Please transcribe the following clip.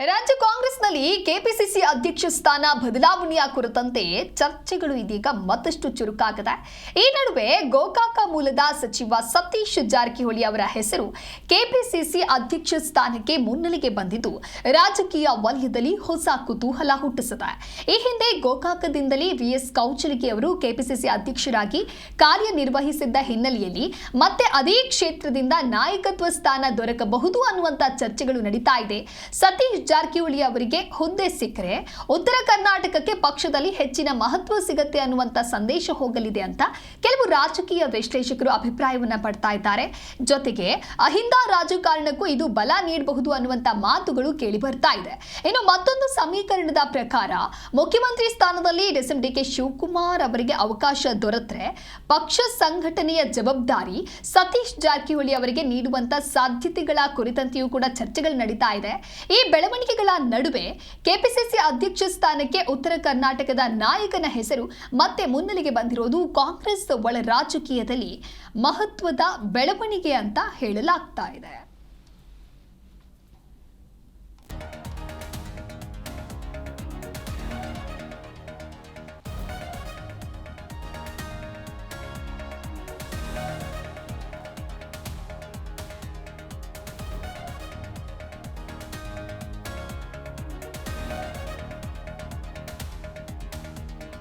ರಾಜ್ಯ ಕಾಂಗ್ರೆಸ್ನಲ್ಲಿ ಕೆಪಿಸಿಸಿ ಅಧ್ಯಕ್ಷ ಸ್ಥಾನ ಬದಲಾವಣೆಯ ಕುರಿತಂತೆ ಚರ್ಚೆಗಳು ಇದೀಗ ಮತ್ತಷ್ಟು ಚುರುಕಾಗಿದೆ. ಈ ನಡುವೆ ಗೋಕಾಕ ಮೂಲದ ಸಚಿವ ಸತೀಶ್ ಜಾರಕಿಹೊಳಿ ಅವರ ಹೆಸರು ಕೆಪಿಸಿಸಿ ಅಧ್ಯಕ್ಷ ಸ್ಥಾನಕ್ಕೆ ಮುನ್ನೆಲೆಗೆ ಬಂದಿದ್ದು ರಾಜಕೀಯ ವಲಯದಲ್ಲಿ ಹೊಸ ಕುತೂಹಲ ಹುಟ್ಟಿಸಿದೆ. ಈ ಹಿಂದೆ ಗೋಕಾಕದಿಂದಲೇ ವಿಎಸ್ ಕೌಜಲಗಿ ಅವರು ಕೆಪಿಸಿಸಿ ಅಧ್ಯಕ್ಷರಾಗಿ ಕಾರ್ಯನಿರ್ವಹಿಸಿದ್ದ ಹಿನ್ನೆಲೆಯಲ್ಲಿ ಮತ್ತೆ ಅದೇ ಕ್ಷೇತ್ರದಿಂದ ನಾಯಕತ್ವ ಸ್ಥಾನ ದೊರಕಬಹುದು ಅನ್ನುವಂತ ಚರ್ಚೆಗಳು ನಡೀತಾ ಇದೆ. ಸತೀಶ್ ಜಾರಕಿಹೊಳಿ ಅವರಿಗೆ ಹುದ್ದೆ ಸಿಕ್ಕರೆ ಉತ್ತರ ಕರ್ನಾಟಕಕ್ಕೆ ಪಕ್ಷದಲ್ಲಿ ಹೆಚ್ಚಿನ ಮಹತ್ವ ಸಿಗುತ್ತೆ ಅನ್ನುವಂತ ಸಂದೇಶ ಹೋಗಲಿದೆ ಅಂತ ಕೆಲವು ರಾಜಕೀಯ ವಿಶ್ಲೇಷಕರು ಅಭಿಪ್ರಾಯವನ್ನ ಪಡ್ತಾ ಇದ್ದಾರೆ. ಜೊತೆಗೆ ಅಹಿಂದ ರಾಜಕಾರಣಕ್ಕೂ ಇದು ಬಲ ನೀಡಬಹುದು ಅನ್ನುವಂತ ಮಾತುಗಳು ಕೇಳಿ ಬರ್ತಾ ಇದೆ. ಇನ್ನು ಮತ್ತೊಂದು ಸಮೀಕರಣದ ಪ್ರಕಾರ ಮುಖ್ಯಮಂತ್ರಿ ಸ್ಥಾನದಲ್ಲಿ ಡಿಕೆ ಶಿವಕುಮಾರ್ ಅವರಿಗೆ ಅವಕಾಶ ದೊರೆತರೆ ಪಕ್ಷ ಸಂಘಟನೆಯ ಜವಾಬ್ದಾರಿ ಸತೀಶ್ ಜಾರಕಿಹೊಳಿ ಅವರಿಗೆ ನೀಡುವಂತ ಸಾಧ್ಯತೆಗಳ ಕುರಿತಂತೆಯೂ ಕೂಡ ಚರ್ಚೆಗಳು ನಡೀತಾ ಇದೆ. ಈ ಬೆಳವಣಿಗೆಗಳ ನಡುವೆ ಕೆಪಿಸಿಸಿ ಅಧ್ಯಕ್ಷ ಸ್ಥಾನಕ್ಕೆ ಉತ್ತರ ಕರ್ನಾಟಕದ ನಾಯಕನ ಹೆಸರು ಮತ್ತೆ ಮುನ್ನೆಲೆಗೆ ಬಂದಿರೋದು ಕಾಂಗ್ರೆಸ್ ಒಳ ರಾಜಕೀಯದಲ್ಲಿ ಮಹತ್ವದ ಬೆಳವಣಿಗೆ ಅಂತ ಹೇಳಲಾಗ್ತಾ ಇದೆ.